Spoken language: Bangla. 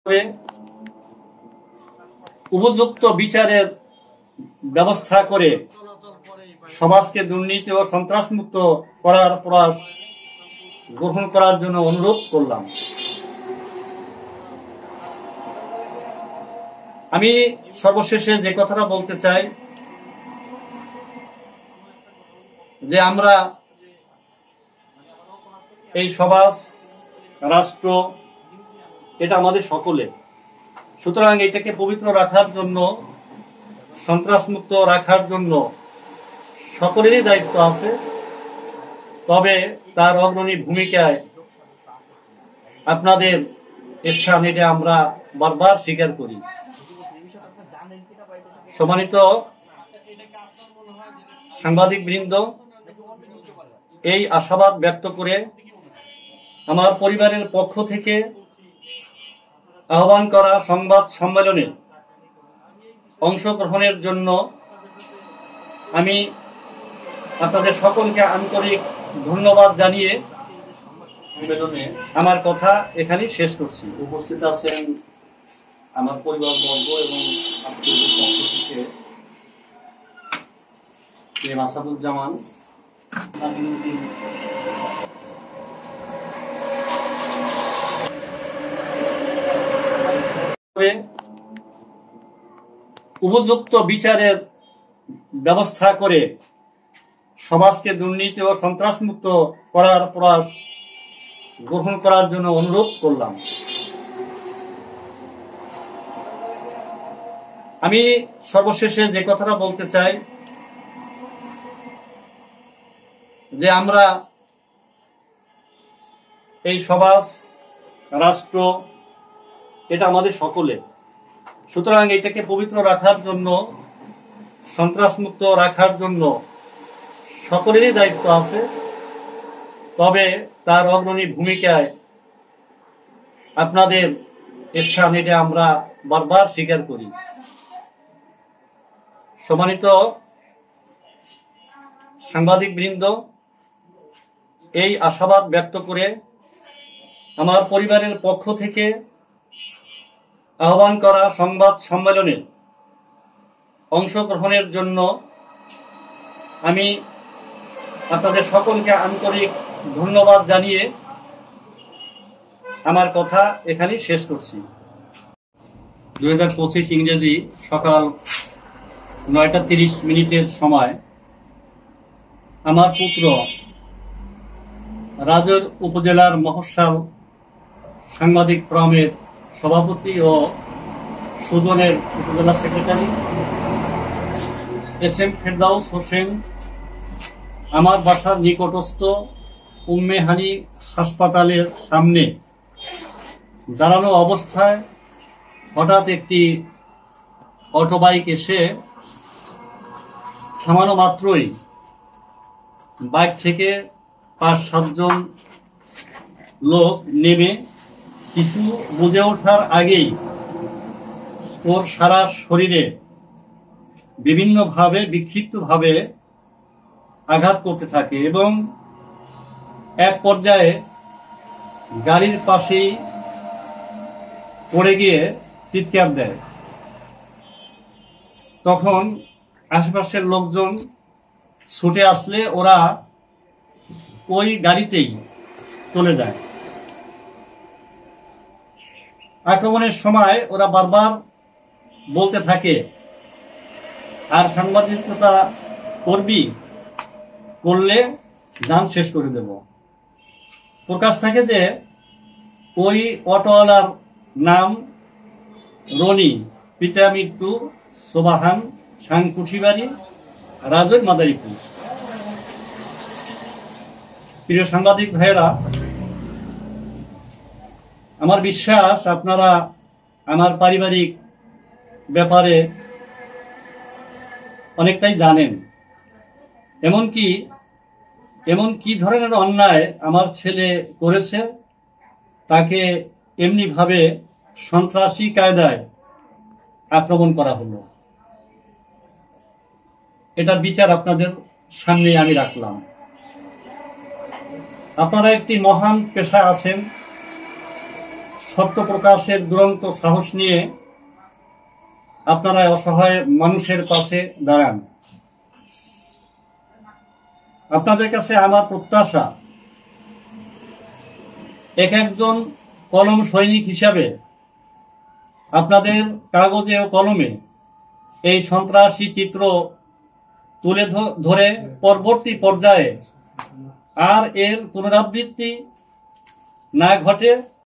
করে উপযুক্ত বিচারের ব্যবস্থা করে সমাজকে দুর্নীতি ও সন্ত্রাসমুক্ত করার প্রয়াস গ্রহণ করার জন্য অনুরোধ করলাম। আমি সর্বশেষে যে কথাটা বলতে চাই যে আমরা এই সমাজ রাষ্ট্র এটা আমাদের সকলে, সুতরাং এটাকে পবিত্র রাখার জন্য, সন্ত্রাসমুক্ত রাখার জন্য সকলেরই দায়িত্ব আছে। তবে তার অগ্রণী ভূমিকায় আপনাদের স্থান এটা আমরা বারবার স্বীকার করি। সম্মানিত সাংবাদিক বৃন্দ, এই আশাবাদ ব্যক্ত করে আমার পরিবারের পক্ষ থেকে আহ্বান করা সংবাদ সম্মেলনে অংশগ্রহণের জন্য আমি আপনাদের সকলকে আন্তরিক ধন্যবাদ জানিয়ে আমার কথা এখানেই শেষ করছি। উপস্থিত আছেন আমার পরিবারবর্গ এবং আত্মীয়দের পক্ষ থেকে আসাদুজ্জামান, উপযুক্ত বিচারের ব্যবস্থা করে সমাজকে দুর্নীতি ও সন্ত্রাসমুক্ত করার প্রয়াস গ্রহণ করার জন্য অনুরোধ করলাম। আমি সর্বশেষে যে কথাটা বলতে চাই যে আমরা এই সমাজ রাষ্ট্র এটা আমাদের সকলে, সুতরাং এটাকে পবিত্র রাখার জন্য, সন্ত্রাসমুক্ত রাখার জন্য সকলেরই দায়িত্ব আছে। তবে তার অগ্রণী ভূমিকায় আপনাদের স্থান এটা আমরা বারবার স্বীকার করি। সম্মানিত সাংবাদিক বৃন্দ, এই আশাবাদ ব্যক্ত করে আমার পরিবারের পক্ষ থেকে আহ্বান করা সংবাদ সম্মেলনে অংশগ্রহণের জন্য আমি আপনাদের সকলকে আন্তরিক ধন্যবাদ জানিয়ে আমার কথা এখানেই শেষ করছি। 2025 ইংরেজি সকাল 9:30 সময় আমার পুত্র রাজৈর উপজেলার মফস্বল সাংবাদিক ফোরামের সভাপতি ও সুজনের উপজেলা সেক্রেটারি এস এম ফেরদাউস হোসেন আমার বাসার নিকটস্থ উম্মে হানি হাসপাতালের সামনে দাঁড়ানো অবস্থায় হঠাৎ একটি অটোবাইক এসে থামানো মাত্রই বাইক থেকে 5-7 জন লোক নেমে কিছু বুঝে ওঠার আগেই ওর সারা শরীরে বিভিন্নভাবে বিক্ষিপ্তভাবে আঘাত করতে থাকে এবং এক পর্যায়ে গাড়ির পাশেই পড়ে গিয়ে চিৎকার দেয়। তখন আশেপাশের লোকজন ছুটে আসলে ওরা ওই গাড়িতেই চলে যায়। আক্রমণের সময় ওরা বারবার বলতে থাকে, আর সাংবাদিকতা করলে যান শেষ করে দেব। প্রকাশ থাকে যে ওই অটোওয়ালার নাম রনি, পিতা মৃত্যু সোবাহান, সাংকুঠিবাড়ি, রাজৈর মাদারীপুর। প্রিয় সাংবাদিক ভাইয়েরা, আমার বিশ্বাস আপনারা আমার পারিবারিক ব্যাপারে অনেকটাই জানেন। এমন কি ধরনের অন্যায় আমার ছেলে করেছে তাকে এমনি ভাবে সন্ত্রাসী কায়দায় আক্রমণ করা হলো। এটার বিচার আপনাদের সামনে আমি রাখলাম। আপনারা একটি মহান পেশা আছেন, সত্য প্রকাশের দুরন্ত সাহস নিয়ে আপনারা অসহায় মানুষের পাশে দাঁড়ান। আপনাদের কাছে আমার প্রত্যাশা, এক একজন কলম সৈনিক হিসাবে আপনাদের কাগজে ও কলমে এই সন্ত্রাসী চিত্র তুলে ধরে পরবর্তী পর্যায়ে আর এর পুনরাবৃত্তি না ঘটে